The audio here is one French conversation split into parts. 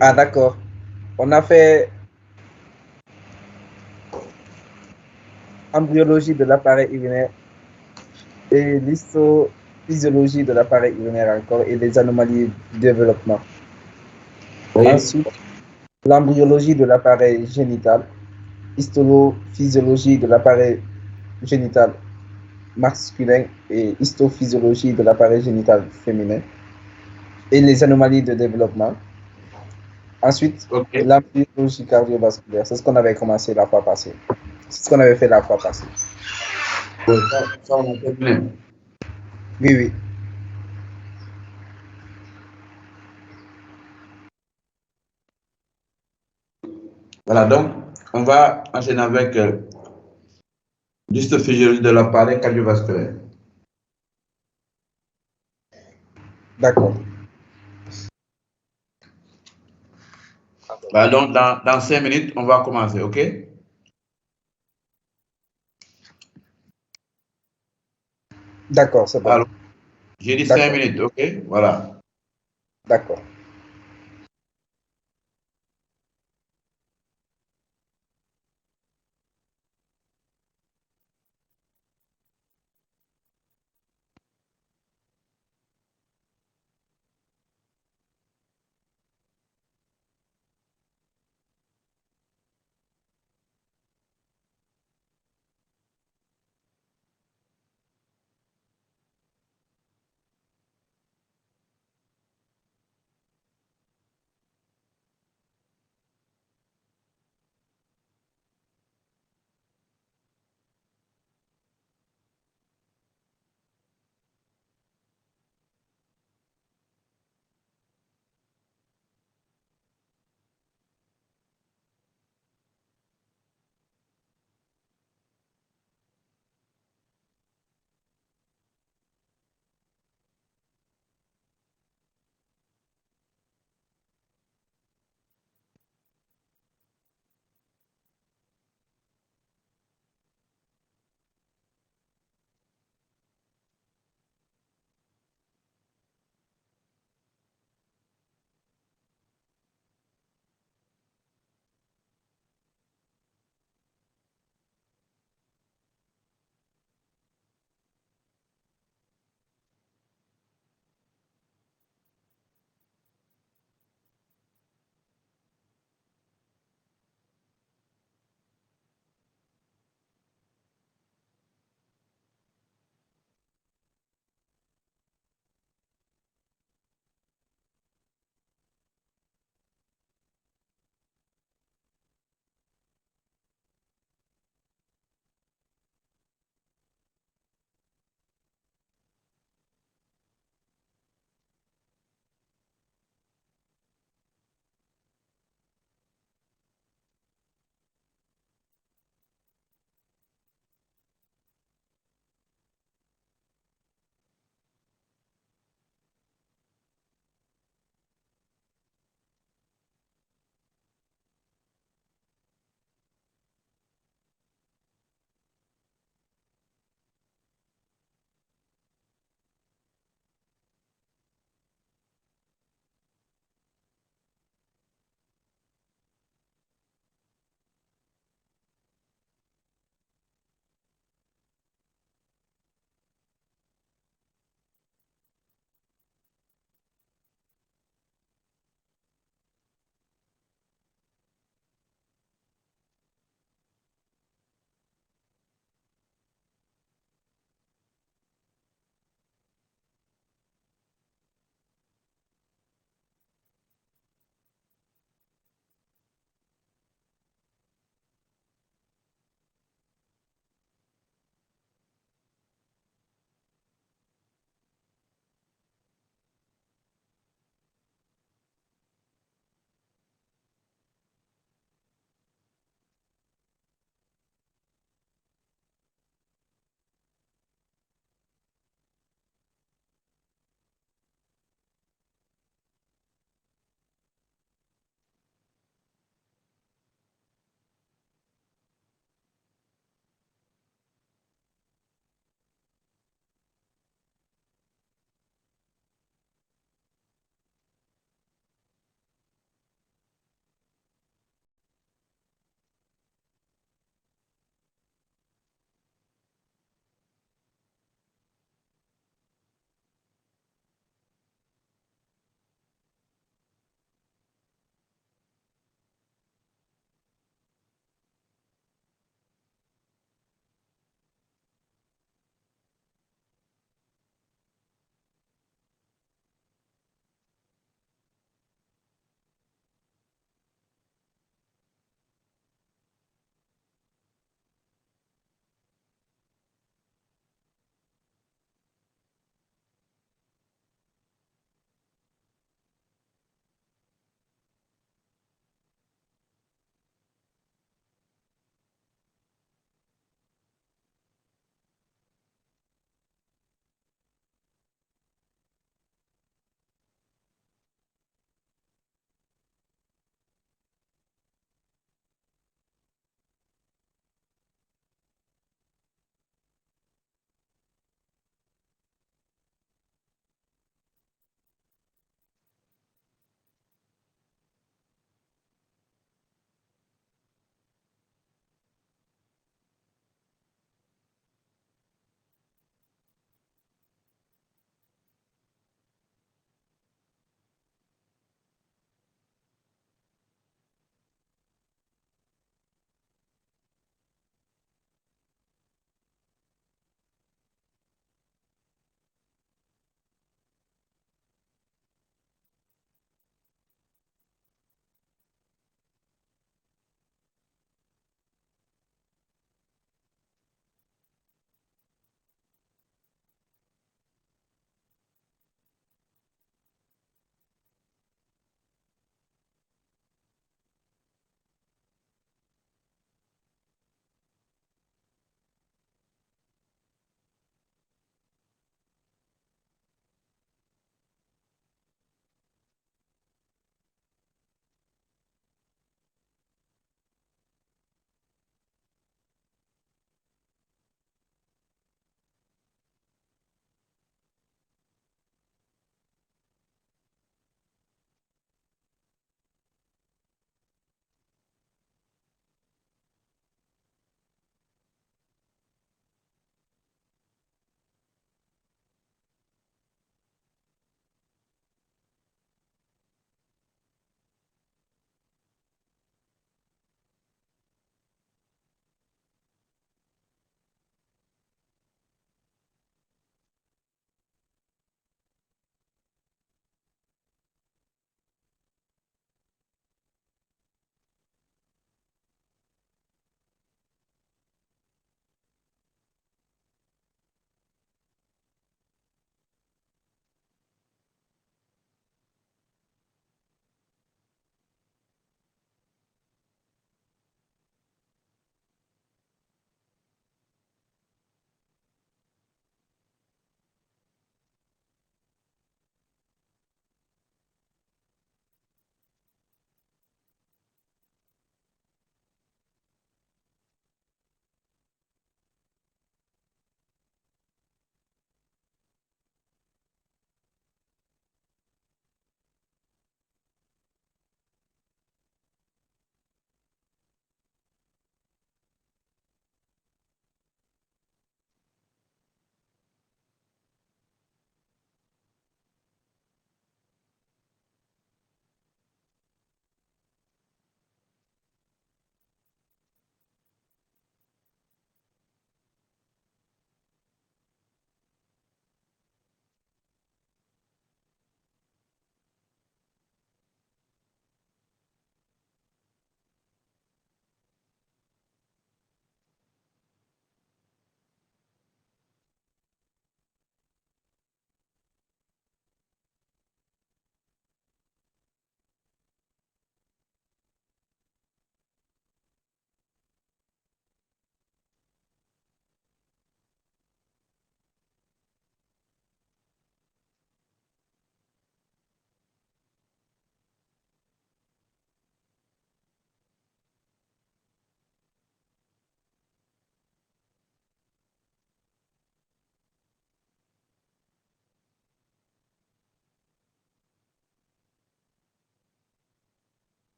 Ah, d'accord. On a fait embryologie de l'appareil urinaire et l'histophysiologie de l'appareil urinaire encore et les anomalies du développement. Oui. Ensuite, l'embryologie de l'appareil génital, histophysiologie de l'appareil génital masculin et histophysiologie de l'appareil génital féminin et les anomalies de développement. Ensuite, OK. l'embryologie cardiovasculaire, c'est ce qu'on avait commencé la fois passée. C'est ce qu'on avait fait la fois passée. Oui, ça, on a terminé. Oui, oui. Voilà, donc, on va enchaîner avec l'histophysiologie de l'appareil cardiovasculaire. D'accord. Voilà, donc, dans 5 minutes, on va commencer, OK? D'accord, c'est bon. Alors, j'ai dit 5 D'accord. minutes, OK? Voilà. D'accord.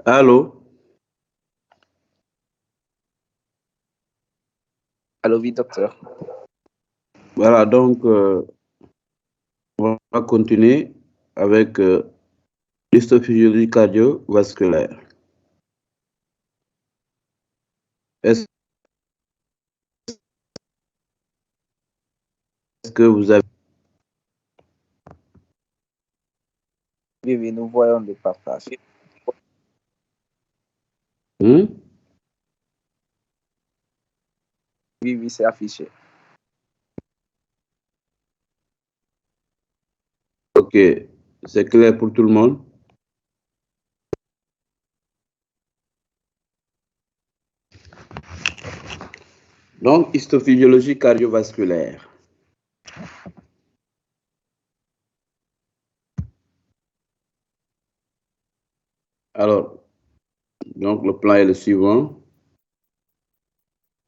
Allô? Allô, oui, docteur. Voilà, donc, on va continuer avec l'histophysiologie cardiovasculaire. Est-ce que vous avez... Oui, oui, nous voyons le partage. Hmm? Oui, oui, c'est affiché. Ok, c'est clair pour tout le monde? Donc, histophysiologie cardiovasculaire. Alors, donc le plan est le suivant.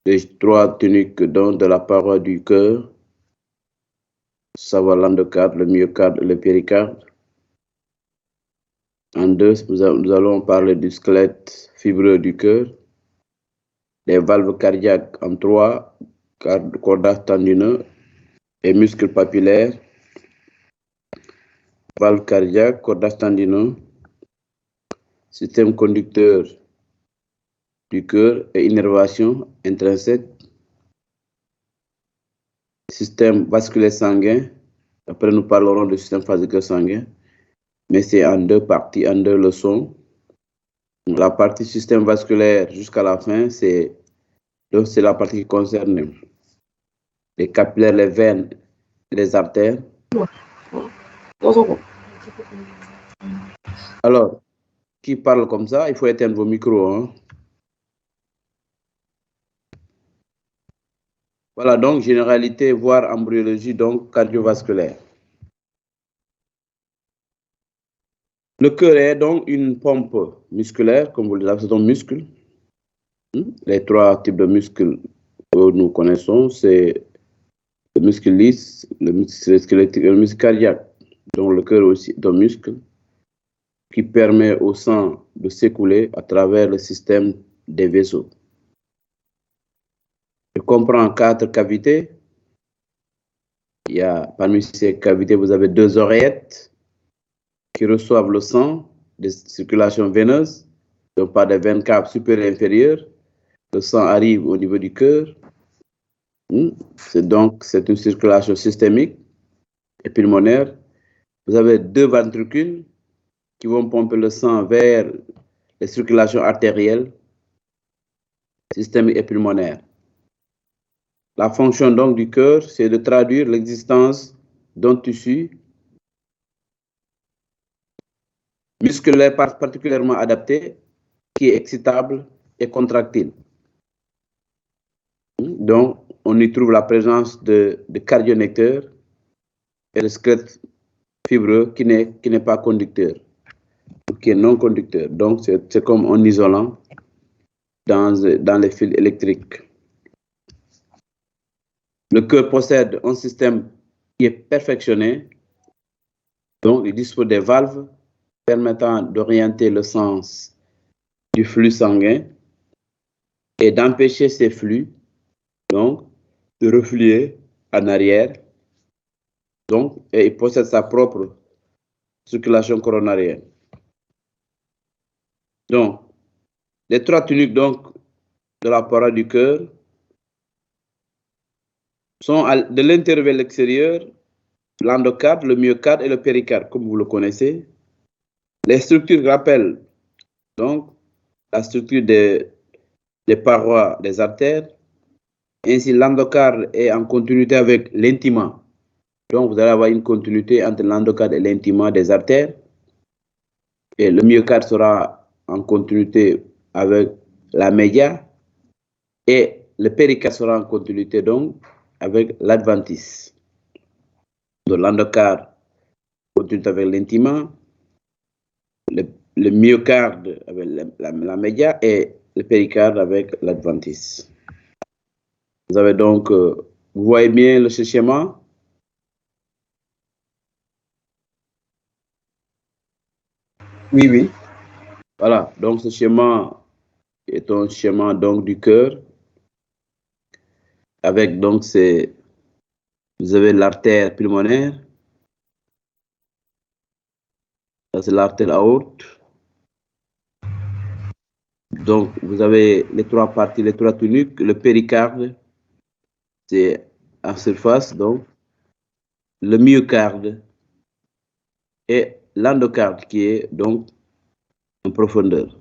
Les 3 tuniques donc de la paroi du cœur, savoir l'endocarde, le myocarde et le péricarde. En 2, nous allons parler du squelette fibreux du cœur, les valves cardiaques en 3, cordage tendineux et muscles papillaires, valve cardiaque, cordage tendineux, système conducteur du cœur et innervation intrinsèque, système vasculaire sanguin. Après, nous parlerons du système vasculaire sanguin, mais c'est en 2 parties, en 2 leçons. La partie système vasculaire jusqu'à la fin, c'est la partie qui concerne les capillaires, les veines et les artères. Alors, qui parle comme ça, il faut éteindre vos micros. Hein. Voilà, donc généralité, voire embryologie, donc cardiovasculaire. Le cœur est donc une pompe musculaire, comme vous le savez, c'est un muscle. Les 3 types de muscles que nous connaissons, c'est le muscle lisse, le muscle squelettique et le muscle cardiaque. Donc le cœur aussi est un muscle qui permet au sang de s'écouler à travers le système des vaisseaux. Il comprend 4 cavités. Parmi ces cavités, vous avez 2 oreillettes qui reçoivent le sang des circulations veineuses, donc par des veines caves supérieures et inférieures. Le sang arrive au niveau du cœur. C'est une circulation systémique et pulmonaire. Vous avez 2 ventricules qui vont pomper le sang vers les circulations artérielles, systémiques et pulmonaires. La fonction donc du cœur, c'est de traduire l'existence d'un tissu musculaire particulièrement adapté, qui est excitable et contractile. Donc, on y trouve la présence de cardionecteurs et le squelette fibreux qui n'est pas conducteur, qui est non conducteur. Donc, c'est comme un isolant dans les fils électriques. Le cœur possède un système qui est perfectionné. Donc, il dispose des valves permettant d'orienter le sens du flux sanguin et d'empêcher ces flux donc, de refluer en arrière. Donc, et il possède sa propre circulation coronarienne. Donc, les 3 tuniques donc, de la paroi du cœur sont de l'intérieur vers l'extérieur, l'endocarde, le myocarde et le péricarde, comme vous le connaissez. Les structures rappellent donc la structure des parois des artères. Ainsi, l'endocarde est en continuité avec l'intima. Donc, vous allez avoir une continuité entre l'endocarde et l'intima des artères. Et le myocarde sera en continuité avec la média. Et le péricarde sera en continuité donc avec l'adventice. Donc, l'endocarde continue avec l'intima, le myocarde avec la média et le péricarde avec l'adventice. Vous avez donc, vous voyez bien ce schéma? Oui, oui. Voilà, donc ce schéma est un schéma donc du cœur, avec donc vous avez l'artère pulmonaire, ça c'est l'artère aorte. Donc vous avez les trois parties, les trois tunnels, le péricarde, c'est en surface, donc le myocarde et l'endocarde qui est donc en profondeur.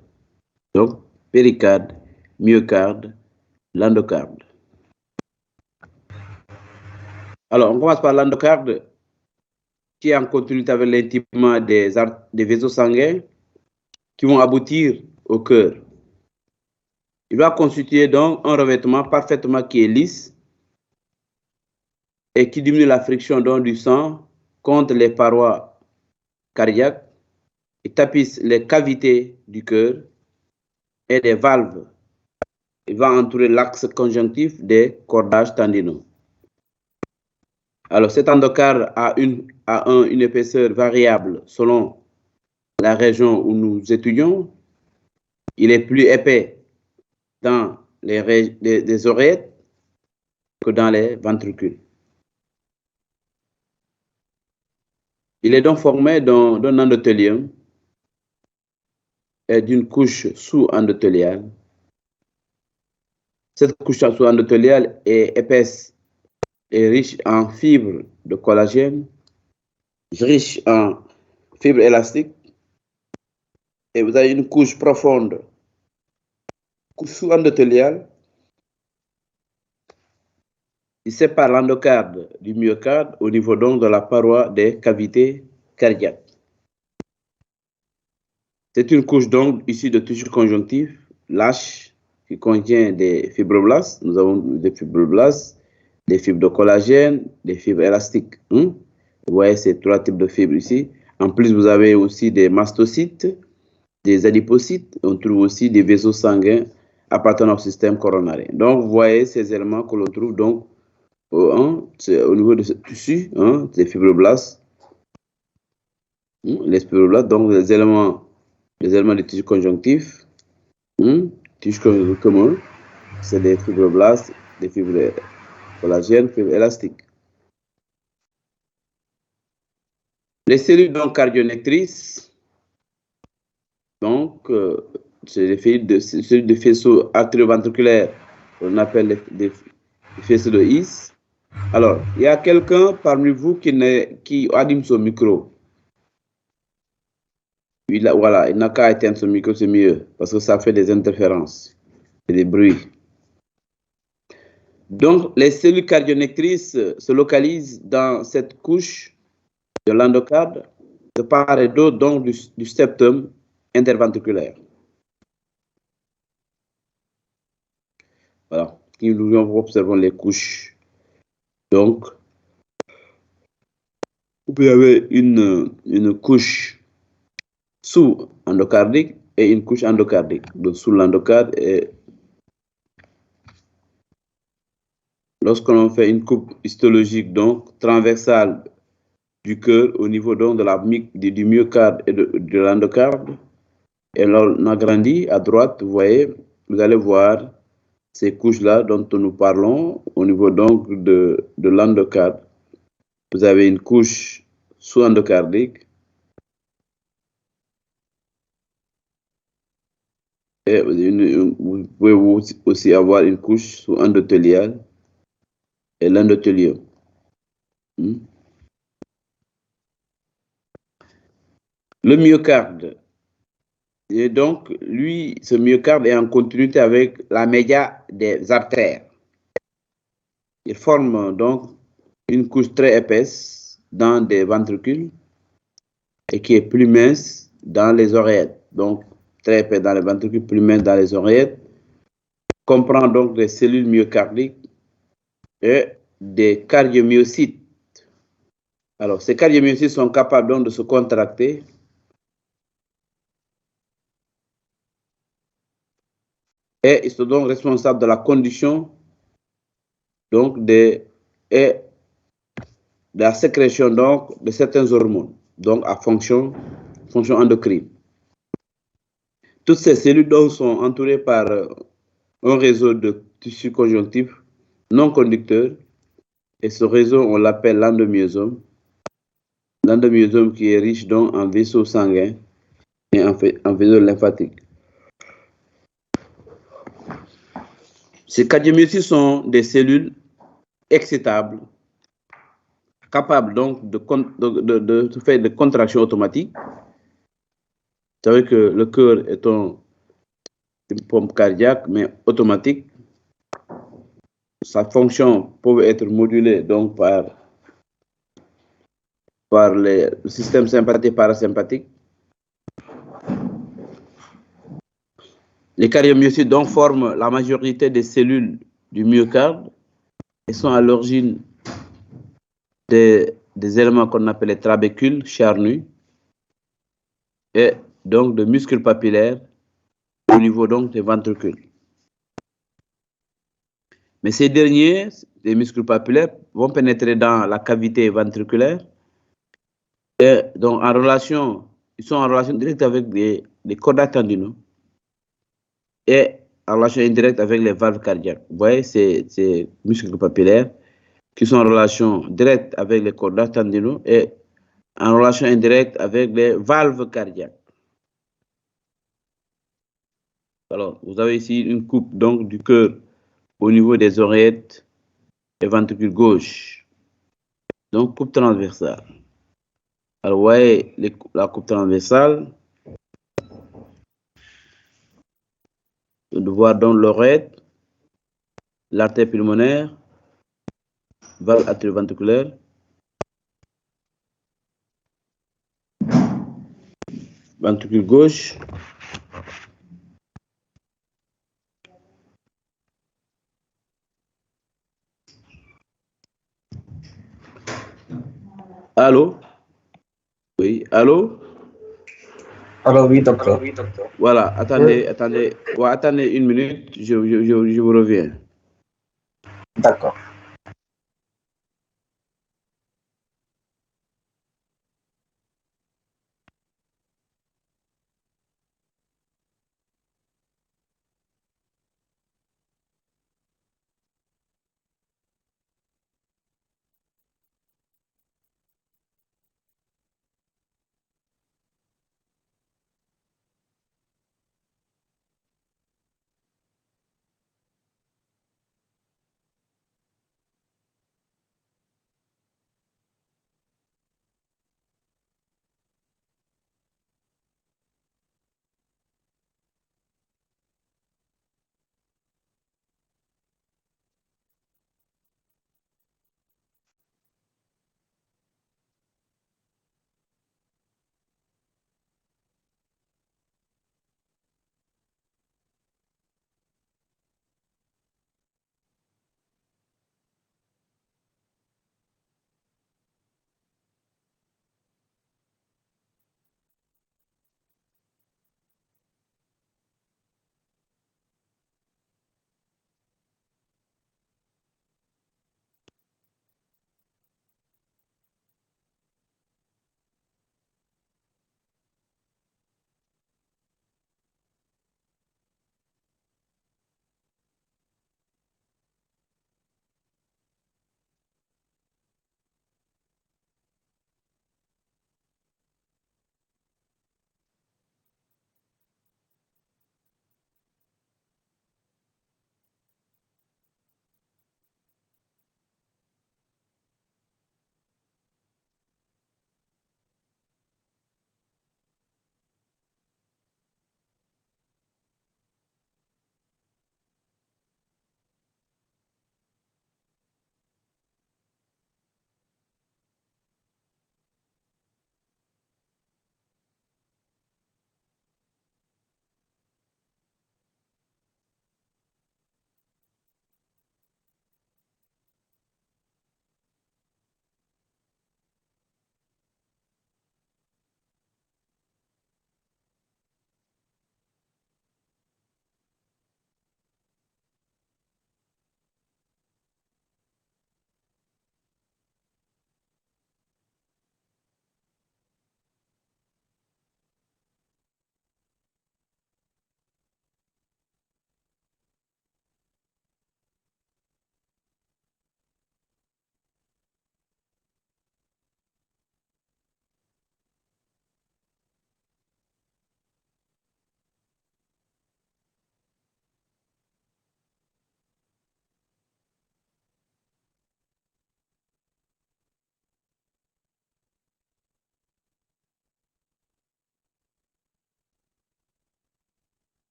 Donc péricarde, myocarde, l'endocarde. Alors on commence par l'endocarde qui est en continuité avec l'intimement des vaisseaux sanguins qui vont aboutir au cœur. Il va constituer donc un revêtement parfaitement qui est lisse et qui diminue la friction donc du sang contre les parois cardiaques et tapisse les cavités du cœur et des valves. Il va entourer l'axe conjonctif des cordages tendineux. Alors cet endocarde a une épaisseur variable selon la région où nous étudions. Il est plus épais dans les oreillettes que dans les ventricules. Il est donc formé d'un endothélium et d'une couche sous-endothéliale. Cette couche sous-endothéliale est épaisse et riche en fibres de collagène, riche en fibres élastiques, et vous avez une couche profonde, couche sous-endothéliale, qui sépare l'endocarde du myocarde au niveau donc de la paroi des cavités cardiaques. C'est une couche donc issue de tissu conjonctif lâche qui contient des fibroblastes. Nous avons des fibroblastes, des fibres de collagène, des fibres élastiques. Vous voyez ces trois types de fibres ici. En plus, vous avez aussi des mastocytes, des adipocytes. On trouve aussi des vaisseaux sanguins appartenant au système coronaire. Donc, vous voyez ces éléments que l'on trouve donc au niveau de ce tissu, des fibroblastes. Les fibroblastes, donc les éléments du tissu conjonctif. Tissu conjonctif commun, c'est des fibroblastes, des fibres collagène, fibres élastiques. Les cellules donc cardionectrices, donc, c'est des cellules de faisceaux artério-ventriculaires, on appelle des faisceaux de His. Alors, il y a quelqu'un parmi vous qui anime son micro. Voilà, il n'a qu'à éteindre son micro, c'est mieux, parce que ça fait des interférences et des bruits. Donc, les cellules cardionectrices se localisent dans cette couche de l'endocarde, de part et d'autre, donc du septum interventriculaire. Voilà, nous observons les couches. Donc, vous avez une couche sous-endocardique et une couche endocardique. Donc, sous l'endocarde, lorsque l'on fait une coupe histologique, donc transversale du cœur au niveau donc du myocarde et de l'endocarde, et l'on agrandit à droite, vous allez voir ces couches-là dont nous parlons au niveau donc de l'endocarde. Vous avez une couche sous-endocardique et vous pouvez aussi avoir une couche sous-endothéliale et l'endothélium. Le myocarde. Et donc, ce myocarde est en continuité avec la média des artères. Il forme donc une couche très épaisse dans des ventricules et qui est plus mince dans les oreillettes. Donc, très épais dans les ventricules, plus mince dans les oreillettes. Comprend donc des cellules myocardiques et des cardiomyocytes. Alors, ces cardiomyocytes sont capables donc de se contracter et ils sont donc responsables de la condition donc de la sécrétion donc de certaines hormones, donc à fonction endocrine. Toutes ces cellules donc sont entourées par un réseau de tissus conjonctifs non conducteurs. Et ce réseau, on l'appelle l'endomyosome. L'endomyosome qui est riche donc en vaisseaux sanguins et en vaisseaux lymphatiques. Ces cardiomyocytes sont des cellules excitables, capables donc de faire des contractions automatiques. Vous savez que le cœur est une pompe cardiaque, mais automatique. Sa fonction peut être modulée donc par le système sympathique et parasympathique. Les cardiomyocytes donc forment la majorité des cellules du myocarde et sont à l'origine des éléments qu'on appelle les trabécules charnus et donc de muscles papillaires au niveau donc des ventricules. Mais ces derniers, les muscles papillaires, vont pénétrer dans la cavité ventriculaire et donc ils sont en relation directe avec les cordates tendineux et en relation indirecte avec les valves cardiaques. Vous voyez, ces muscles papillaires qui sont en relation directe avec les cordates tendineux et en relation indirecte avec les valves cardiaques. Alors, vous avez ici une coupe donc du cœur au niveau des oreillettes et ventricule gauche. Donc, coupe transversale. Alors, vous voyez la coupe transversale. De voir donc l'oreillette, l'artère pulmonaire, valve atrioventriculaire, ventricule gauche. Allô? Oui, allô? Alors oui, docteur. Voilà, attendez, ouais, attendez une minute, je vous reviens. D'accord.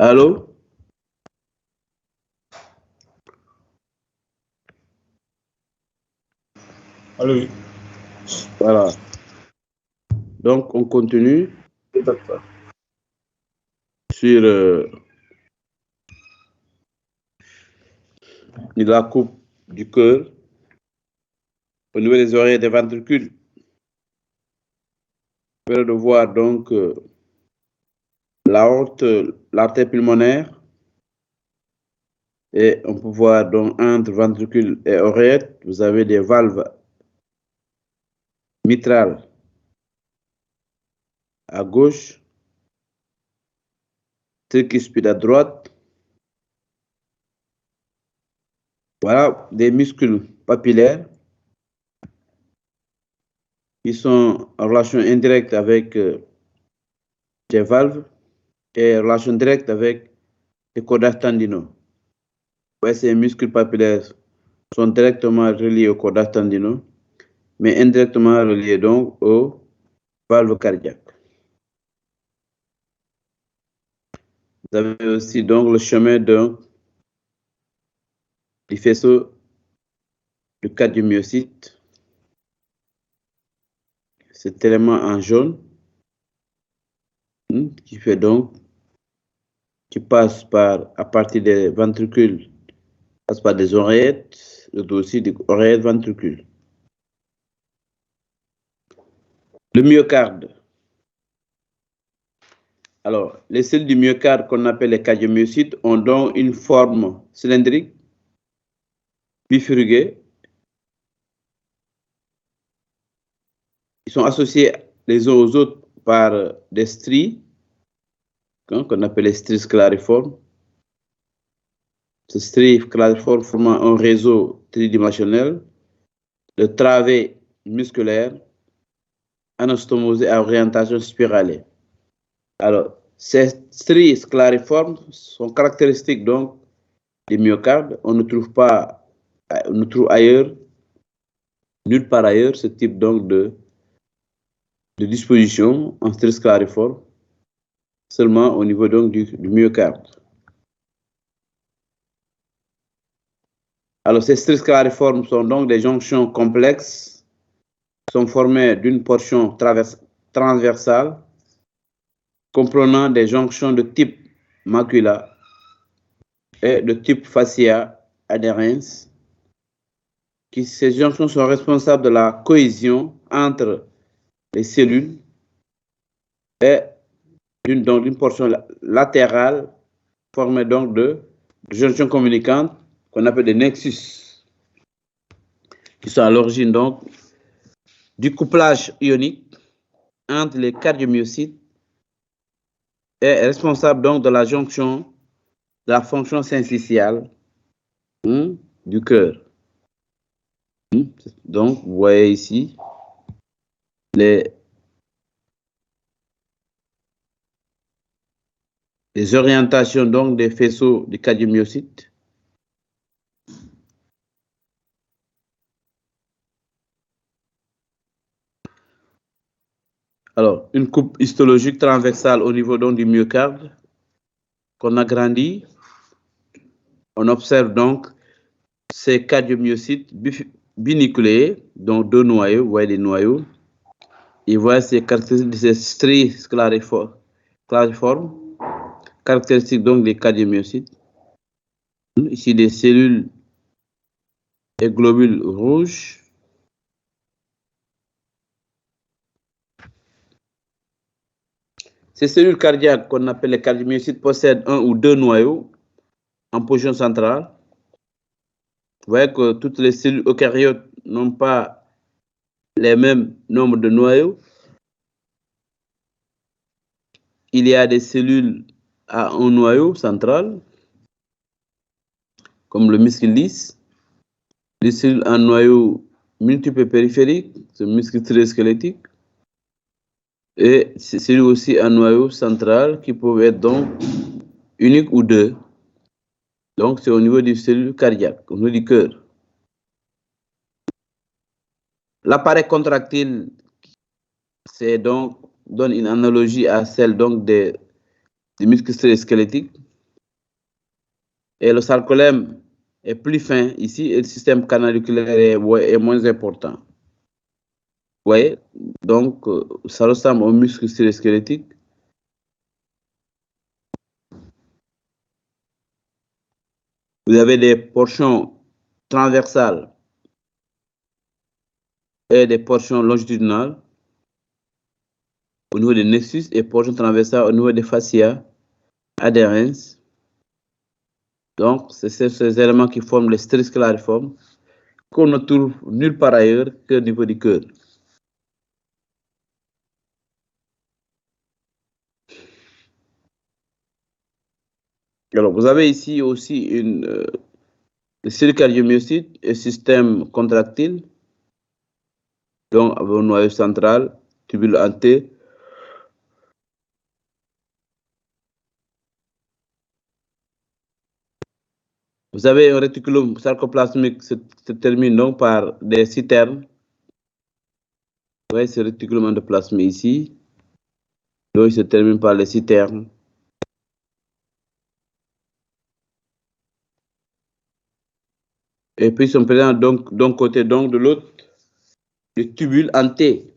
Allô? Allô, oui. Voilà. Donc, on continue Oui, docteur. sur la coupe du cœur au niveau des oreilles et des ventricules. Vous pouvez de voir donc l'aorte, l'artère pulmonaire, et on peut voir donc entre ventricule et oreillette, vous avez des valves mitrales à gauche, tricuspide à droite. Voilà des muscles papillaires qui sont en relation indirecte avec des valves et en relation directe avec les cordages tendineux. Ouais, ces muscles papillaires sont directement reliés aux cordages tendineux, mais indirectement reliés donc aux valves cardiaques. Vous avez aussi donc le chemin du faisceau du cardiomyocyte. Cet élément en jaune qui fait donc, qui passe à partir des ventricules, passe par des oreillettes, le aussi des oreillettes ventricules. Le myocarde. Alors, les cellules du myocarde qu'on appelle les cardiomyocytes ont donc une forme cylindrique, bifurquée. Ils sont associés les uns aux autres par des stries, qu'on appelle les stries sclariformes. Ces stries clariformes formant un réseau tridimensionnel de travées musculaires anastomosées à orientation spiralée. Alors, ces stries clariformes sont caractéristiques donc du myocarde. On ne trouve ailleurs, nulle part ailleurs, ce type donc de disposition en stries clariformes, seulement au niveau donc du myocarde. Alors, ces stries clariformes sont donc des jonctions complexes, sont formées d'une portion transversale comprenant des jonctions de type macula et de type fascia adhérens. Ces jonctions sont responsables de la cohésion entre les cellules et d'une portion latérale formée donc de jonctions communicantes qu'on appelle des nexus, qui sont à l'origine donc du couplage ionique entre les cardiomyocytes et responsable donc de la jonction de la fonction syncytiale du cœur. Donc, vous voyez ici les orientations donc des faisceaux du cardiomyocyte. Alors, une coupe histologique transversale au niveau donc du myocarde qu'on agrandit. On observe donc ces cardiomyocytes binucléés, donc deux noyaux, vous voyez les noyaux. Et voyez ces caractéristiques de ces stries clariformes, caractéristiques donc des cardiomyocytes. Ici des cellules et globules rouges. Ces cellules cardiaques qu'on appelle les cardiomyocytes possèdent un ou deux noyaux en position centrale. Vous voyez que toutes les cellules eucaryotes n'ont pas les mêmes nombres de noyaux. Il y a des cellules à un noyau central, comme le muscle lisse, des cellules à un noyau multiple périphérique, ce muscle squelettique, et ces cellules aussi à un noyau central qui peuvent être donc uniques ou deux. Donc, c'est au niveau des cellules cardiaques, au niveau du cœur. L'appareil contractile, c'est donc, donne une analogie à celle donc des muscles squelettiques. Et le sarcolème est plus fin ici et le système canaliculaire est moins important. Vous voyez, donc ça ressemble aux muscles squelettiques. Vous avez des portions transversales et des portions longitudinales au niveau des nexus et portions transversales au niveau des fascias adhérens. Donc, c'est ces éléments qui forment les stries clariformes qu'on ne trouve nulle part ailleurs qu'au niveau du cœur. Alors, vous avez ici aussi le cellules cardiomyocytes et système contractile, donc avec un noyau central, tubule anté. Vous avez un réticulum sarcoplasmique se termine donc par des citernes. Vous voyez ce réticulum endoplasmique ici. Donc, il se termine par les citernes. Et puis, ils sont présents donc d'un côté, donc de l'autre, les tubules en T.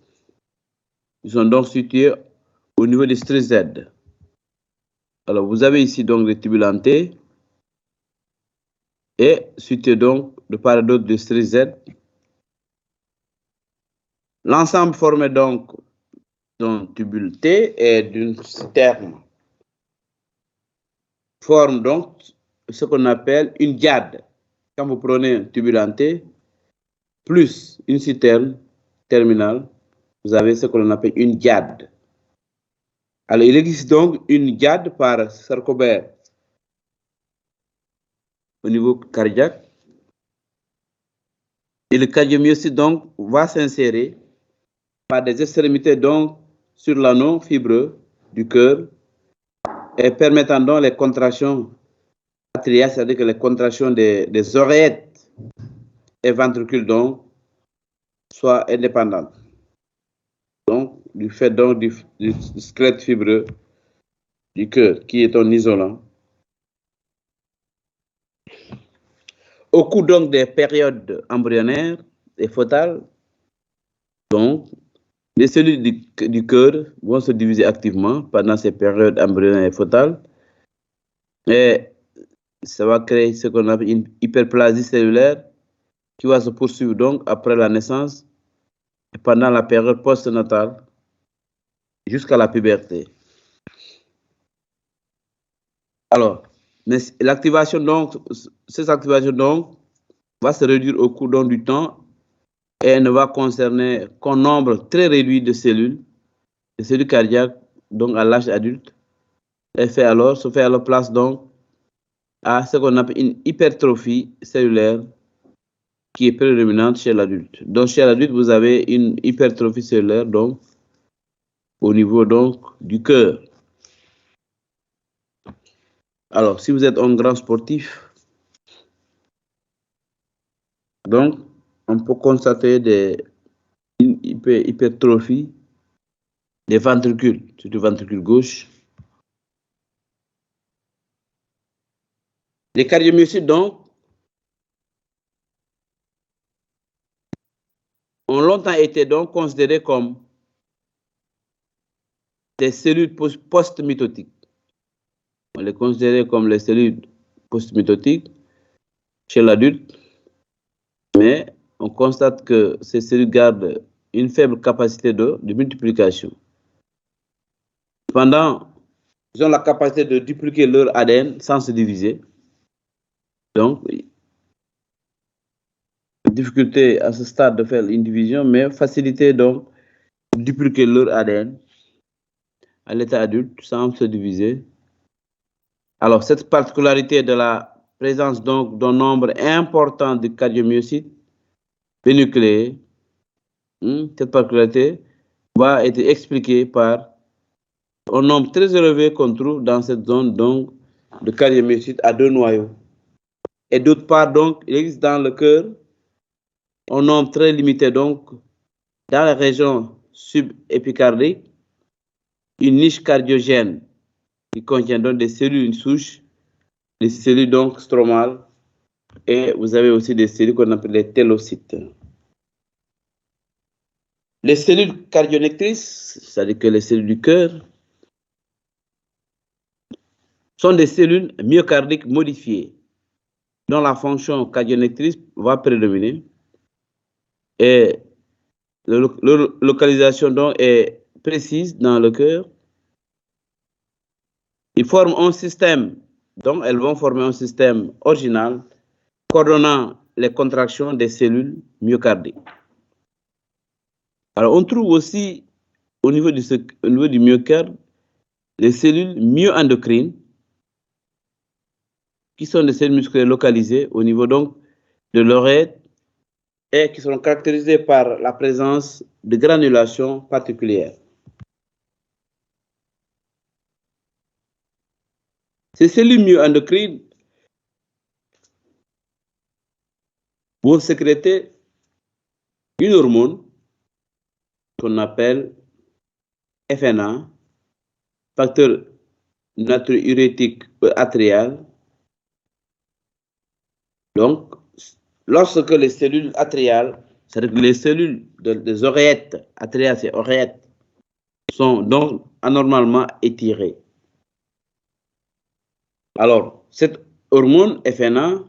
Ils sont donc situés au niveau des stress Z. Alors, vous avez ici donc les tubules en T et situés donc de part et d'autre des stress Z. L'ensemble formé donc d'un tubule T et d'une citerne forme donc ce qu'on appelle une diade. Quand vous prenez un tubule en T plus une citerne terminale, vous avez ce qu'on appelle une diade. Alors, il existe donc une diade par Sarcobert au niveau cardiaque. Et le cardiomyocyte donc va s'insérer par des extrémités donc sur l'anneau fibreux du cœur et permettant donc les contractions atriales, c'est-à-dire que les contractions des oreillettes et ventricules donc soient indépendantes. Donc, du fait donc du squelette fibreux du cœur qui est un isolant. Au cours donc des périodes embryonnaires et fœtales, donc, les cellules du cœur vont se diviser activement pendant ces périodes embryonnaires et fœtales. Et ça va créer ce qu'on appelle une hyperplasie cellulaire qui va se poursuivre donc après la naissance et pendant la période postnatale jusqu'à la puberté. Alors, l'activation donc, cette activation donc va se réduire au cours donc du temps et elle ne va concerner qu'un nombre très réduit de cellules cardiaques, donc à l'âge adulte. Se fait alors place donc à ce qu'on appelle une hypertrophie cellulaire qui est prédominante chez l'adulte. Donc chez l'adulte, vous avez une hypertrophie cellulaire donc au niveau donc du cœur. Alors, si vous êtes un grand sportif, donc on peut constater une hypertrophie des ventricules, surtout ventricule gauche. Les cardiomyocytes donc ont longtemps été donc considérés comme des cellules post-mitotiques. On les considérait comme les cellules post-mitotiques chez l'adulte, mais on constate que ces cellules gardent une faible capacité de multiplication. Cependant, ils ont la capacité de dupliquer leur ADN sans se diviser. Donc, difficulté à ce stade de faire une division, mais facilité donc de dupliquer leur ADN à l'état adulte sans se diviser. Alors, cette particularité de la présence donc d'un nombre important de cardiomyocytes bénucléés, cette particularité va être expliquée par un nombre très élevé qu'on trouve dans cette zone donc de cardiomyocytes à deux noyaux. Et d'autre part, donc, il existe dans le cœur un nombre très limité donc dans la région subépicardique, une niche cardiogène qui contient donc des cellules souches, des cellules donc stromales, et vous avez aussi des cellules qu'on appelle les télocytes. Les cellules cardionectrices, c'est-à-dire que les cellules du cœur, sont des cellules myocardiques modifiées, dont la fonction cardionectrice va prédominer. Et leur localisation donc est précise dans le cœur. Ils forment un système, donc elles vont former un système original coordonnant les contractions des cellules myocardiques. Alors, on trouve aussi au niveau du myocarde les cellules myoendocrines qui sont des cellules musculaires localisées au niveau donc de l'oreille et qui sont caractérisées par la présence de granulations particulières. Ces cellules myoendocrines vont sécréter une hormone qu'on appelle FNA, facteur natriurétique atrial. Donc, lorsque les cellules atriales, c'est-à-dire que les cellules des oreillettes, atriales, c'est oreillettes, sont donc anormalement étirées. Alors, cette hormone FNA,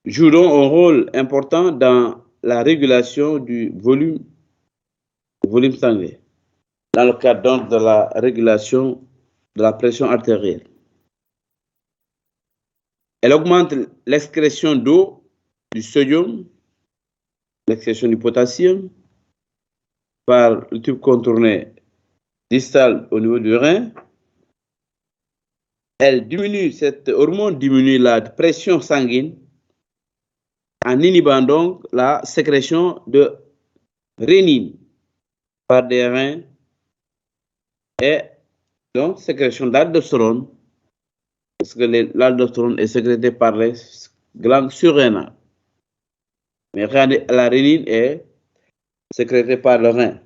joue donc un rôle important dans la régulation du volume sanguin, dans le cadre donc de la régulation de la pression artérielle. Elle augmente l'excrétion d'eau, du sodium, l'excrétion du potassium par le tube contourné distal au niveau du rein. Cette hormone diminue la pression sanguine en inhibant donc la sécrétion de rénine par des reins et donc sécrétion d'aldostérone, parce que l'aldostérone est sécrété par les glandes surrénales. Mais la rénine est sécrétée par le rein.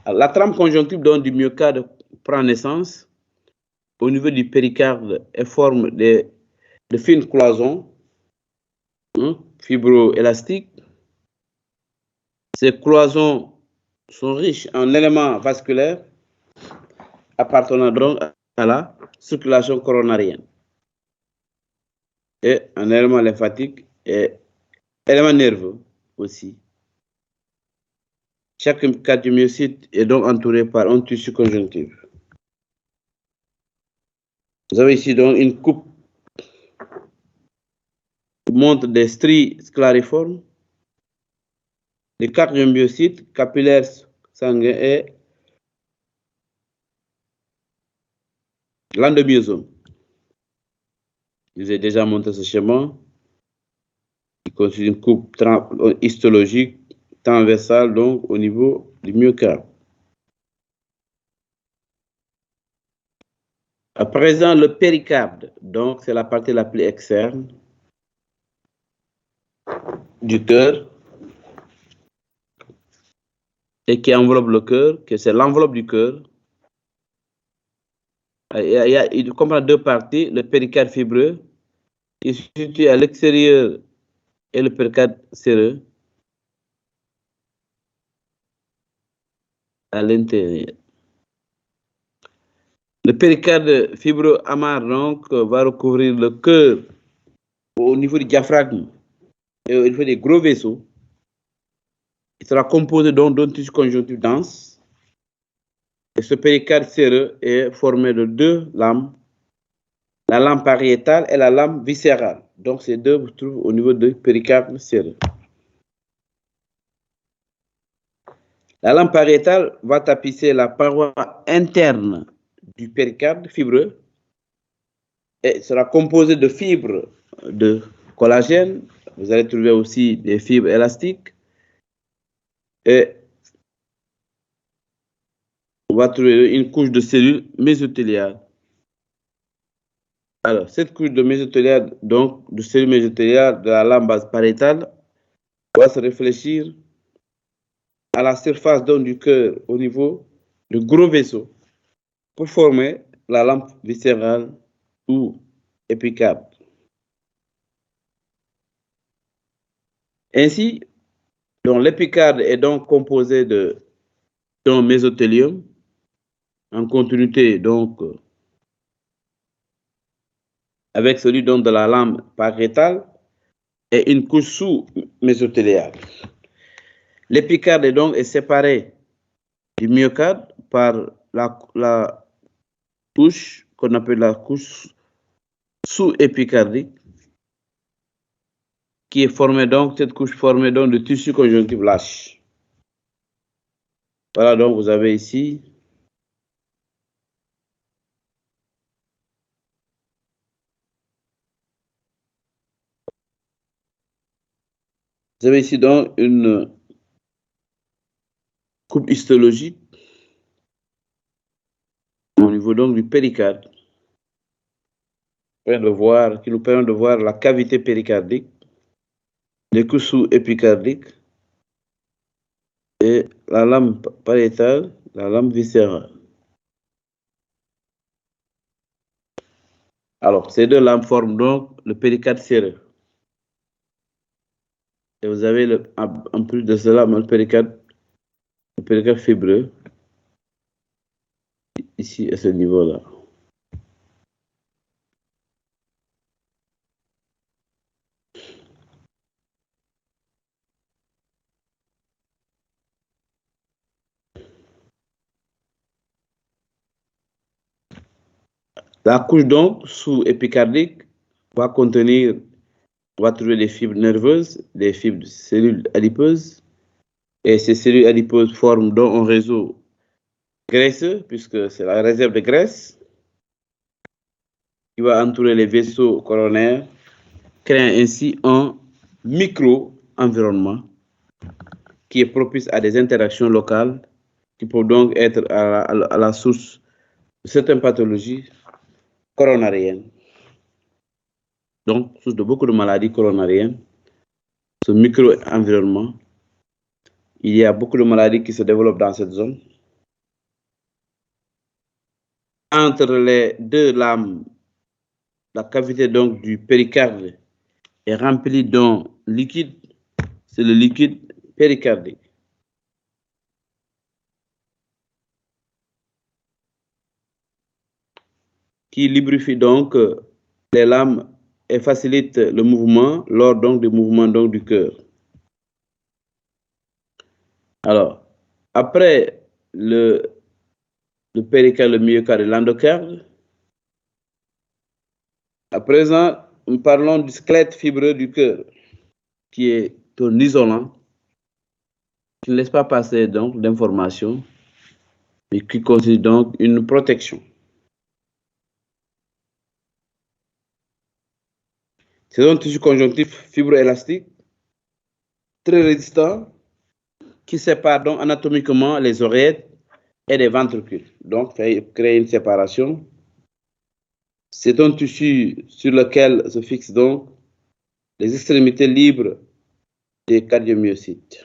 Alors, la trame conjonctive donc, du myocarde prend naissance au niveau du péricarde et forme de fines cloisons fibroélastiques. Ces cloisons sont riches en éléments vasculaires appartenant donc à la circulation coronarienne et en éléments lymphatiques et éléments nerveux aussi. Chaque cardiomyocyte est donc entouré par un tissu conjonctif. Vous avez ici donc une coupe qui montre des stries sclariformes, des cardiomyocytes capillaires sanguins et l'endomyosome. Je vous ai déjà montré ce schéma qui constitue une coupe histologique transversale donc au niveau du myocarde. À présent, le péricarde, donc c'est la partie la plus externe du cœur et qui enveloppe le cœur, que c'est l'enveloppe du cœur. Il comprend deux parties, le péricarde fibreux qui se situe à l'extérieur et le péricarde séreux à l'intérieur. Le péricarde fibreux amarre donc va recouvrir le cœur au niveau du diaphragme et au niveau des gros vaisseaux. Il sera composé donc d'un tissu conjonctif dense. Et ce péricarde séreux est formé de deux lames, la lame pariétale et la lame viscérale. Donc ces deux se trouvent au niveau du péricarde séreux. La lame pariétale va tapisser la paroi interne du péricarde fibreux et sera composée de fibres de collagène. Vous allez trouver aussi des fibres élastiques et on va trouver une couche de cellules mésothéliales. Alors, cette couche de mésothéliales, donc de cellules mésothéliales de la lame base pariétale, va se réfléchir à la surface donc, du cœur au niveau du gros vaisseau pour former la lampe viscérale ou épicarde. Ainsi, l'épicarde est donc composé d'un mésothélium en continuité donc avec celui donc, de la lame pariétale et une couche sous-mésothéliale. L'épicarde est séparé du myocarde par la couche qu'on appelle la couche sous-épicardique qui est formée donc, cette couche formée donc de tissu conjonctif lâche. Voilà donc vous avez ici donc une coupe histologique au niveau donc du péricarde qui nous permet de voir la cavité péricardique, les couches sous-épicardiques et la lame pariétale, la lame viscérale. Alors, ces deux lames forment donc le péricarde séreux. Et vous avez, en plus de cela, le péricarde fibreux, ici, à ce niveau-là. La couche donc sous-épicardique va contenir, on va trouver des fibres nerveuses, des fibres de cellules adipeuses, et ces cellules adipeuses forment donc un réseau graisseux, puisque c'est la réserve de graisse, qui va entourer les vaisseaux coronaires, créant ainsi un micro-environnement qui est propice à des interactions locales qui peuvent donc être à la source de certaines pathologies coronariennes. Donc, source de beaucoup de maladies coronariennes, ce micro-environnement, il y a beaucoup de maladies qui se développent dans cette zone. Entre les deux lames, la cavité donc du péricarde est remplie d'un liquide, c'est le liquide péricardique. Qui lubrifie donc les lames et facilite le mouvement lors donc du mouvement donc du cœur. Alors, après le péricarde, le myocarde et l'endocarde, à présent, nous parlons du squelette fibreux du cœur, qui est un isolant, qui ne laisse pas passer donc d'informations, mais qui constitue donc une protection. C'est un tissu conjonctif fibroélastique, très résistant, qui sépare donc anatomiquement les oreillettes et les ventricules. Donc, créer une séparation. C'est un tissu sur lequel se fixent donc les extrémités libres des cardiomyocytes.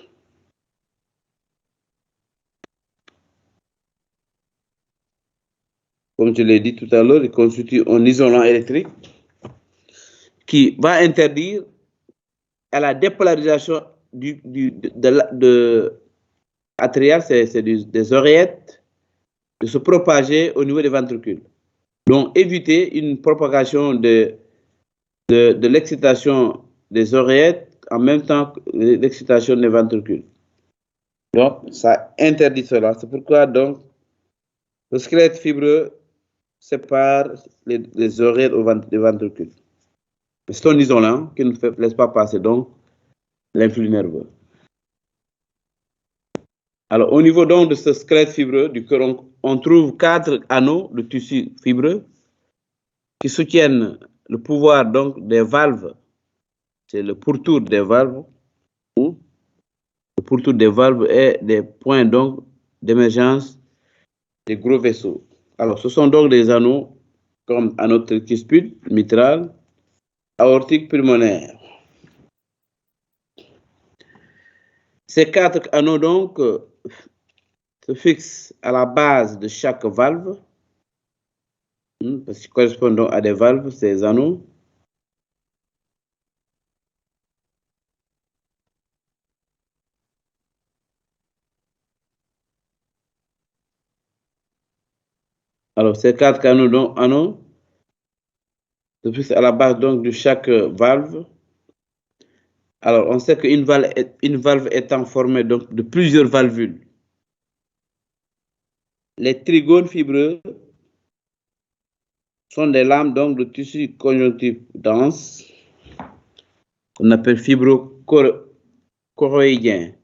Comme je l'ai dit tout à l'heure, il constitue un isolant électrique qui va interdire à la dépolarisation atriale, c'est des oreillettes, de se propager au niveau des ventricules. Donc, éviter une propagation de l'excitation des oreillettes en même temps que l'excitation des ventricules. Donc, ça interdit cela. C'est pourquoi, donc, le squelette fibreux sépare les oreillettes des ventricules. C'est un isolant qui ne laisse pas passer, donc, l'influx nerveux. Alors, au niveau donc de ce squelette fibreux du cœur, on trouve 4 anneaux de tissu fibreux qui soutiennent le pouvoir donc des valves. C'est le pourtour des valves, ou le pourtour des valves et des points donc d'émergence des gros vaisseaux. Alors, ce sont donc des anneaux comme anneau tricuspide, mitral, aortique, pulmonaire. Ces 4 anneaux donc se fixent à la base de chaque valve, parce qu'ils correspondent donc à des valves, ces anneaux. Alors, ces 4 anneaux se fixent à la base donc de chaque valve. Alors, on sait qu'une valve étant formée donc de plusieurs valvules. Les trigones fibreux sont des lames donc de tissu conjonctif dense qu'on appelle fibrochoroïdiens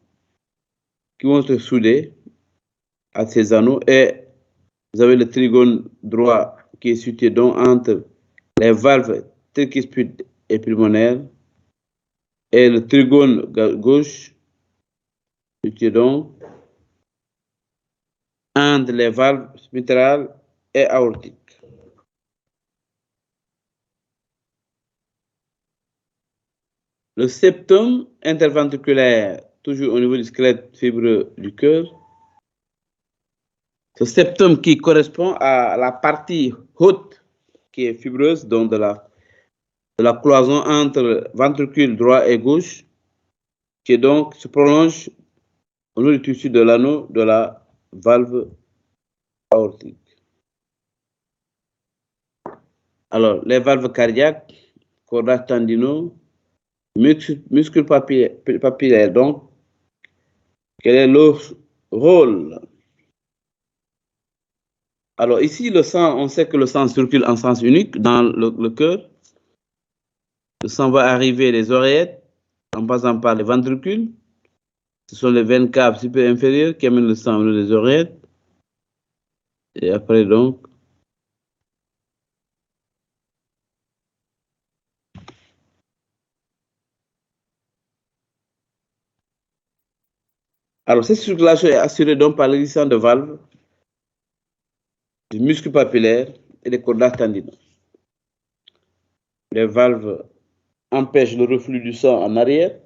qui vont se souder à ces anneaux, et vous avez le trigone droit qui est situé donc entre les valves tricuspides et pulmonaires, et le trigone gauche situé donc entre les valves mitrales et aortiques. Le septum interventriculaire, toujours au niveau du squelette fibreux du cœur, ce septum qui correspond à la partie haute qui est fibreuse, donc de la cloison entre ventricule droit et gauche, qui donc se prolonge au niveau du tissu de l'anneau de la valve aortique. Alors, les valves cardiaques, cordages tendineux, muscles papillaires. Donc, quel est leur rôle? Alors, ici, le sang, on sait que le sang circule en sens unique dans le cœur. Le sang va arriver des oreillettes en passant par les ventricules. Ce sont les veines caves supérieures et inférieures qui amènent le sang au niveau des oreillettes. Et après, donc, alors, cette circulation est assurée donc par l'existence de valves, du muscle papillaire et des cordages tendineux. Les valves empêchent le reflux du sang en arrière,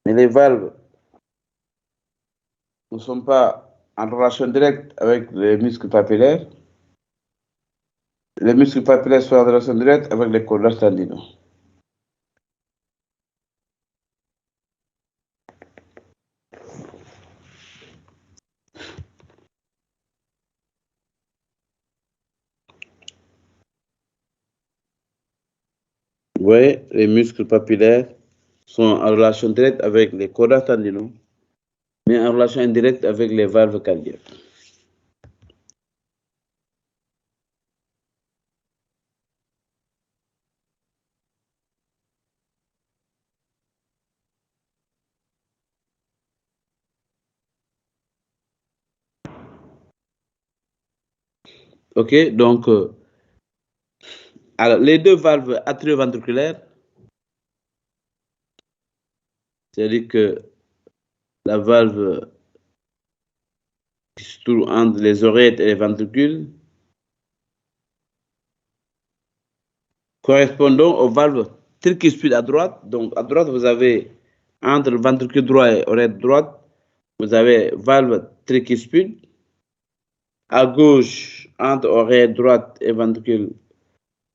mais les valves ne sont pas en relation directe avec les muscles papillaires. Les muscles papillaires sont en relation directe avec les cordages tendineux. Vous voyez, les muscles papillaires sont en relation directe avec les cordages tendineux, mais en relation indirecte avec les valves cardiaques. OK, donc, alors, les deux valves atrioventriculaires, c'est-à-dire que la valve qui se trouve entre les oreillettes et les ventricules, correspondant aux valves tricuspides à droite. Donc, à droite, vous avez, entre le ventricule droit et oreille droite, vous avez valve tricuspide. À gauche, entre oreille droite et ventricule,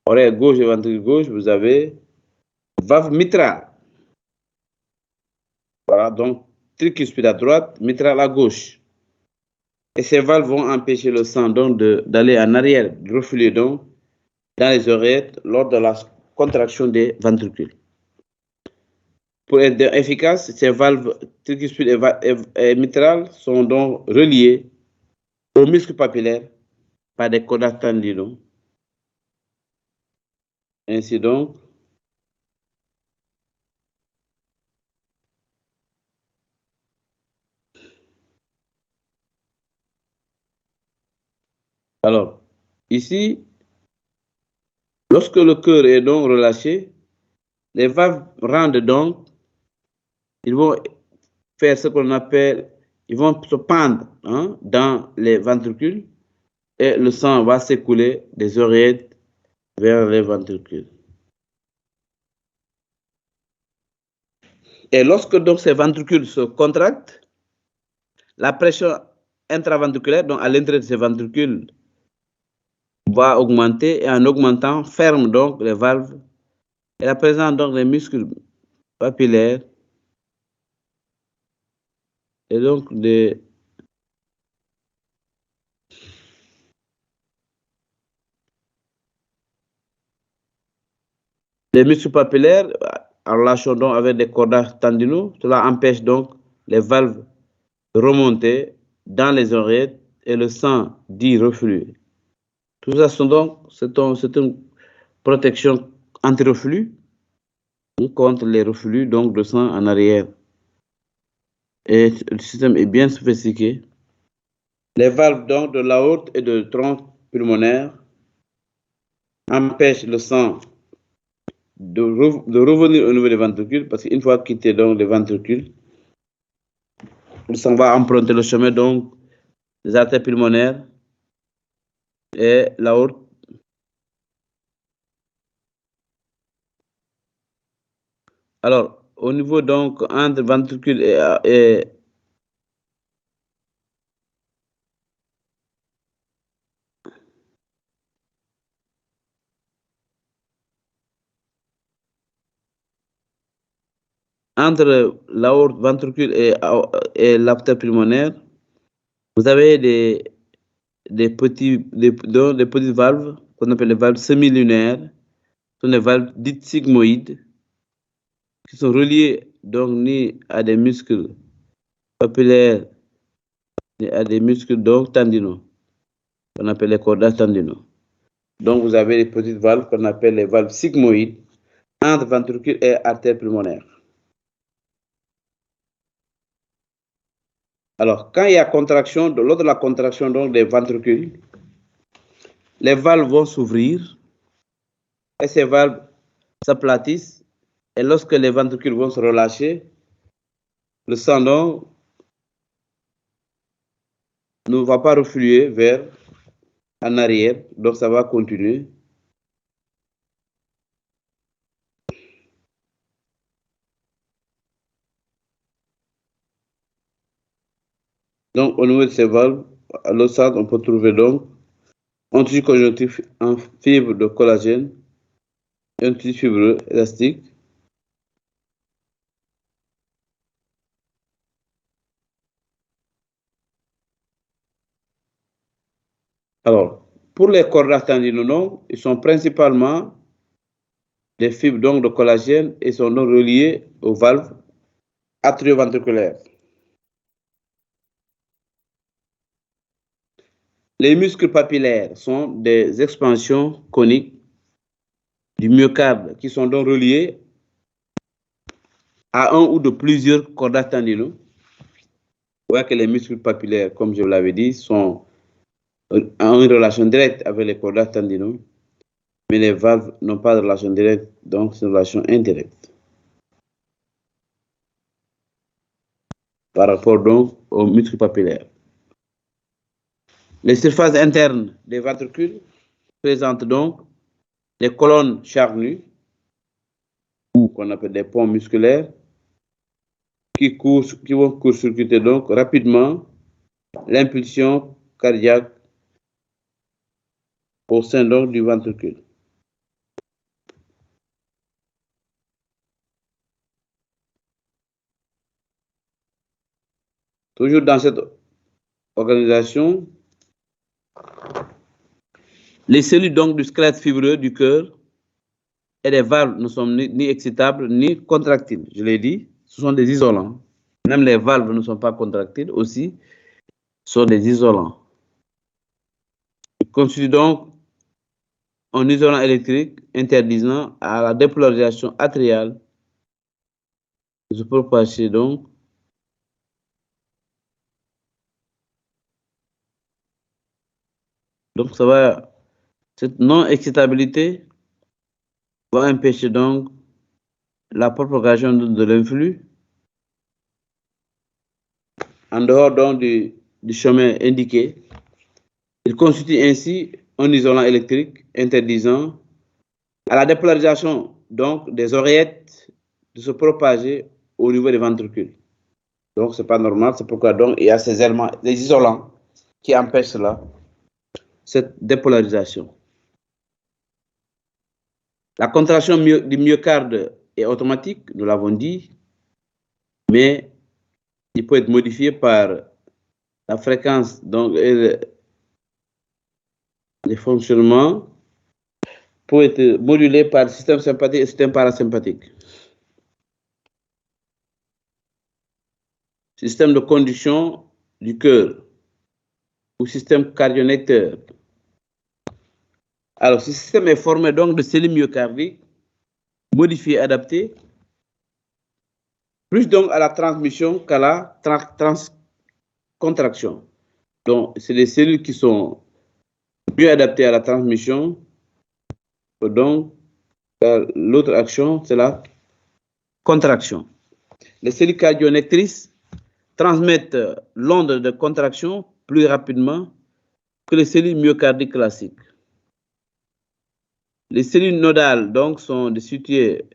oreille gauche et ventricule gauche, vous avez valve mitrale. Voilà, donc tricuspide à droite, mitrale à gauche. Et ces valves vont empêcher le sang donc d'aller en arrière, de refluer donc dans les oreillettes lors de la contraction des ventricules. Pour être efficaces, ces valves tricuspides et mitrales sont donc reliées aux muscles papillaires par des cordages tendineux. Ainsi donc, alors, ici, lorsque le cœur est donc relâché, les valves rendent donc, ils vont faire ce qu'on appelle, ils vont se pendre dans les ventricules et le sang va s'écouler des oreillettes vers les ventricules. Et lorsque donc ces ventricules se contractent, la pression intraventriculaire, donc à l'intérieur de ces ventricules, va augmenter et en augmentant, ferme donc les valves et la présence donc des muscles papillaires et donc les muscles papillaires en relation donc avec des cordages tendineux, cela empêche donc les valves de remonter dans les oreillettes et le sang d'y refluer. Tout ça c'est une protection anti-reflux contre les reflux donc de sang en arrière. Et le système est bien sophistiqué. Les valves donc de l'aorte et de tronc pulmonaire empêchent le sang de revenir au niveau des ventricules parce qu'une fois quitté donc les ventricules, le sang va emprunter le chemin donc des artères pulmonaires et l'aorte. Alors, au niveau donc entre ventricule et entre l'aorte ventricule et l'artère pulmonaire, vous avez des petites valves qu'on appelle les valves semi-lunaires. Ce sont des valves dites sigmoïdes qui sont reliées donc ni à des muscles papillaires ni à des muscles donc tendineux, qu'on appelle les cordages tendineux. Donc vous avez les petites valves qu'on appelle les valves sigmoïdes entre ventricule et artère pulmonaire. Alors, quand il y a contraction, lors de la contraction donc, des ventricules, les valves vont s'ouvrir et ces valves s'aplatissent. Et lorsque les ventricules vont se relâcher, le sang donc ne va pas refluer en arrière, donc ça va continuer. Donc, au niveau de ces valves, à l'autre side, on peut trouver donc un tissu conjonctif en fibre de collagène, un tissu fibreux élastique. Alors, pour les cordages tendineux, ils sont principalement des fibres donc de collagène et sont donc reliés aux valves atrioventriculaires. Les muscles papillaires sont des expansions coniques du myocarde qui sont donc reliés à un ou de plusieurs cordages tendineux. Vous voyez que les muscles papillaires, comme je vous l'avais dit, sont en relation directe avec les cordages tendineux, mais les valves n'ont pas de relation directe, donc c'est une relation indirecte. Par rapport donc aux muscles papillaires. Les surfaces internes des ventricules présentent donc des colonnes charnues, ou qu'on appelle des ponts musculaires, qui vont court-circuiter donc rapidement l'impulsion cardiaque au sein donc du ventricule. Toujours dans cette organisation, les cellules donc du squelette fibreux du cœur et les valves ne sont ni excitables ni contractiles. Je l'ai dit, ce sont des isolants. Même les valves ne sont pas contractiles aussi, sont des isolants. Ils constituent donc un isolant électrique interdisant à la dépolarisation atriale de se propager donc ça va, cette non-excitabilité va empêcher donc la propagation de l'influx en dehors donc du chemin indiqué. Il constitue ainsi un isolant électrique interdisant à la dépolarisation donc des oreillettes de se propager au niveau des ventricules. Donc c'est pas normal, c'est pourquoi donc il y a ces éléments, les isolants qui empêchent cela, cette dépolarisation. La contraction du myocarde est automatique, nous l'avons dit, mais il peut être modifié par la fréquence donc et les fonctionnements peut être modulé par le système sympathique et le système parasympathique. Système de conduction du cœur ou système cardionnecteur. Alors, ce système est formé donc de cellules myocardiques modifiées, adaptées, plus donc à la transmission qu'à la contraction. Donc, c'est les cellules qui sont mieux adaptées à la transmission. Donc, l'autre action, c'est la contraction. Les cellules cardionnectrices transmettent l'onde de contraction plus rapidement que les cellules myocardiques classiques. Les cellules nodales, donc, sont situées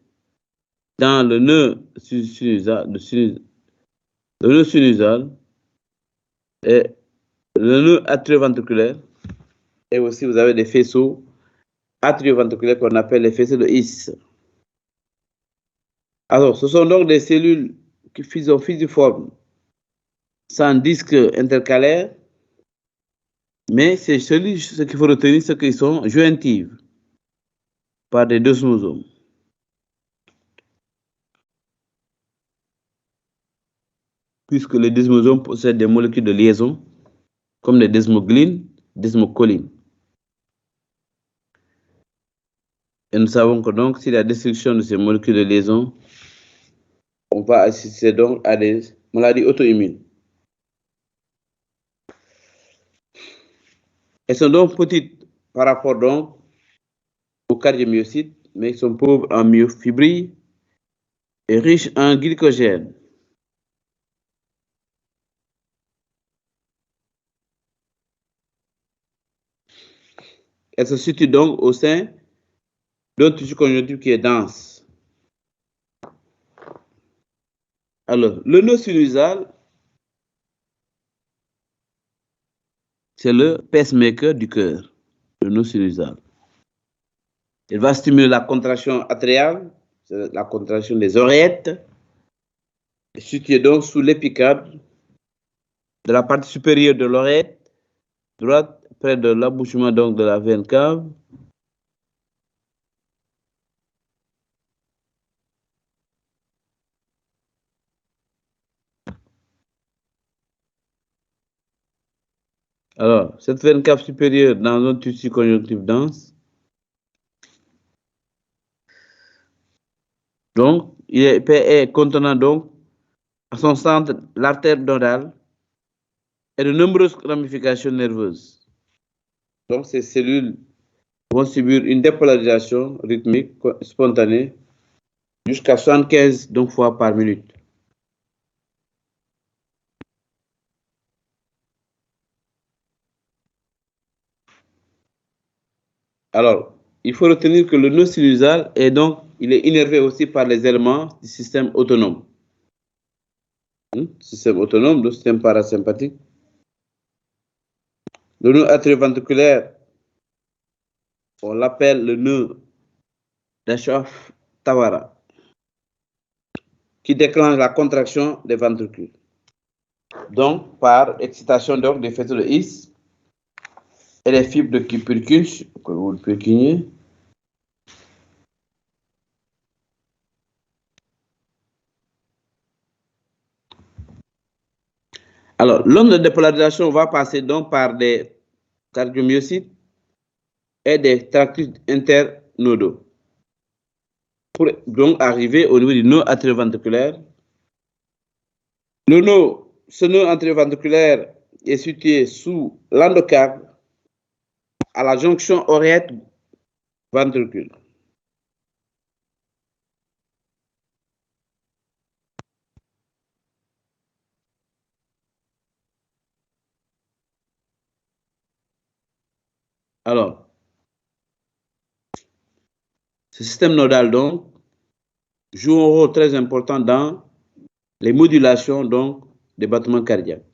dans le nœud sinusal et le nœud atrioventriculaire. Et aussi, vous avez des faisceaux atrioventriculaires qu'on appelle les faisceaux de His. Alors, ce sont donc des cellules qui sont fusiformes, sans disque intercalaire, mais ces cellules, ce qu'il faut retenir, c'est qu'elles sont jointives par des desmosomes. Puisque les desmosomes possèdent des molécules de liaison, comme les desmoglines, desmocolines. Et nous savons que donc, si la destruction de ces molécules de liaison, on va assister donc à des maladies auto-immunes. Elles sont donc petites par rapport donc aux cardiomyocytes, mais elles sont pauvres en myofibrilles et riches en glycogène. Elles se situent donc au sein d'un tissu conjonctif qui est dense. Alors, le nœud sinusal, c'est le pacemaker du cœur, le nœud sinusal. Il va stimuler la contraction atriale, c'est la contraction des oreillettes, située donc sous l'épicarde de la partie supérieure de l'oreillette droite, près de l'abouchement donc de la veine cave. Alors, cette veine cave supérieure dans un tissu conjonctif dense, donc, il est contenant donc à son centre l'artère nodale et de nombreuses ramifications nerveuses. Donc, ces cellules vont subir une dépolarisation rythmique spontanée jusqu'à 75 donc, fois par minute. Alors, il faut retenir que le nœud sinusal est donc, il est innervé aussi par les éléments du système autonome. Système autonome, le système parasympathique. Le nœud atrioventriculaire, on l'appelle le nœud d'Ashaf-Tawara, qui déclenche la contraction des ventricules. Donc, par excitation donc, des faisceaux de His et les fibres de Purkinje, que vous le Purkinje. Alors, l'onde de dépolarisation va passer donc par des cardiomyocytes et des tractus internodaux pour donc arriver au niveau du nœud atrioventriculaire. Ce nœud atrioventriculaire est situé sous l'endocarde à la jonction oreillette-ventricule. Alors, ce système nodal donc joue un rôle très important dans les modulations donc des battements cardiaques.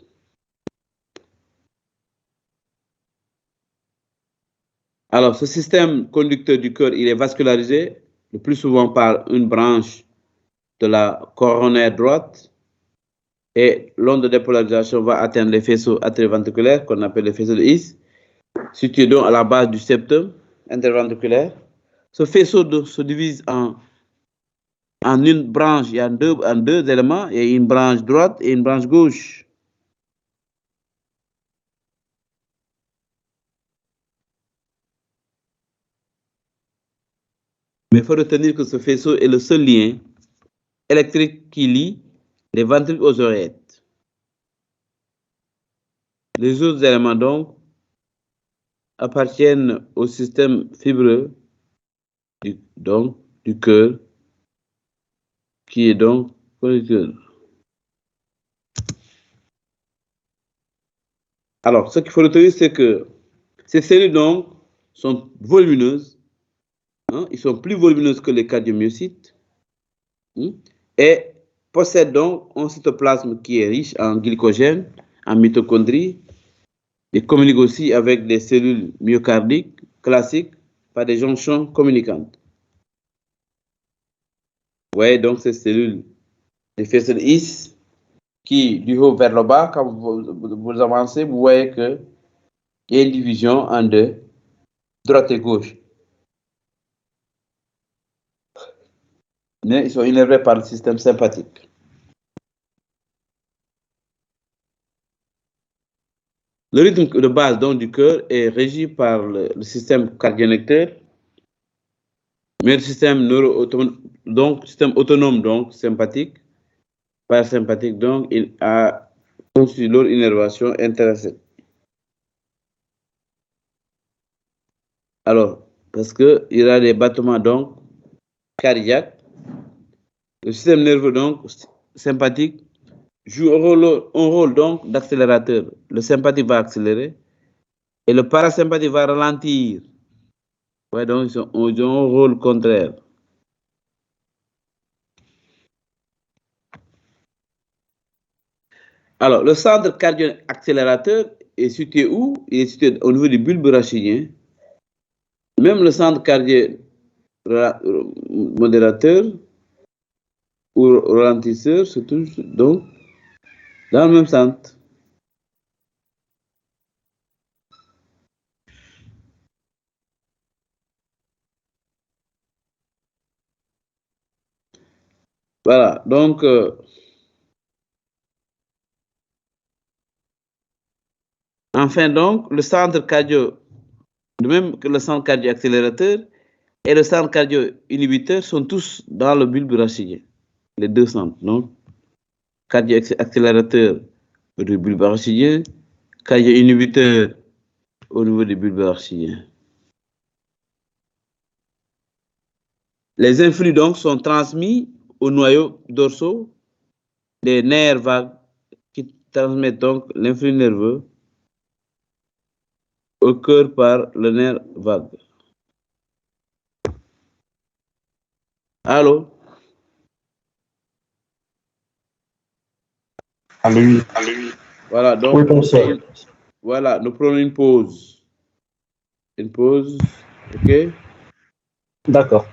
Alors, ce système conducteur du cœur, il est vascularisé le plus souvent par une branche de la coronaire droite et l'onde de dépolarisation va atteindre les faisceaux atrioventriculaires qu'on appelle les faisceaux de His, situés donc à la base du septum interventriculaire. Ce faisceau se divise en une branche, il y a deux éléments, il y a une branche droite et une branche gauche. Mais il faut retenir que ce faisceau est le seul lien électrique qui lie les ventricules aux oreillettes. Les autres éléments donc appartiennent au système fibreux du cœur, qui est donc le cœur. Alors, ce qu'il faut retenir, c'est que ces cellules donc sont volumineuses, ils sont plus volumineuses que les cardiomyocytes, et possèdent donc un cytoplasme qui est riche en glycogène, en mitochondries, et communiquent aussi avec des cellules myocardiques classiques par des jonctions communicantes. voyez donc ces cellules de Fessel-His qui, du haut vers le bas, quand vous avancez, vous voyez qu'il y a une division en deux, droite et gauche. Mais ils sont innervés par le système sympathique. Le rythme de base donc, du cœur est régi par le système cardionnecteur, mais le système système autonome donc sympathique, parasympathique donc il a conçu leur innervation intéressée. Alors, parce que il y a des battements donc cardiaques, le système nerveux donc sympathique joue un rôle donc d'accélérateur. Le sympathique va accélérer et le parasympathique va ralentir. Ouais, donc ils ont un rôle contraire. Alors, le centre cardio-accélérateur est situé où? Il est situé au niveau du bulbe rachidien. Même le centre cardio-modérateur ou ralentisseur se touche donc dans le même centre. Voilà, donc enfin donc, le centre cardio, de même que le centre cardio-accélérateur et le centre cardio-inhibiteur sont tous dans le bulbe rachidien. Les deux centres, donc cardio-accélérateur au niveau du bulbe rachidien, cardio-inhibiteur au niveau du bulbe rachidien. Les influx donc sont transmis au noyau dorsaux des nerfs vagues qui transmettent donc l'influx nerveux au cœur par le nerf vague. Allô? Allô. Voilà, donc Oui, professeur. voilà, nous prenons une pause. Une pause, ok? D'accord.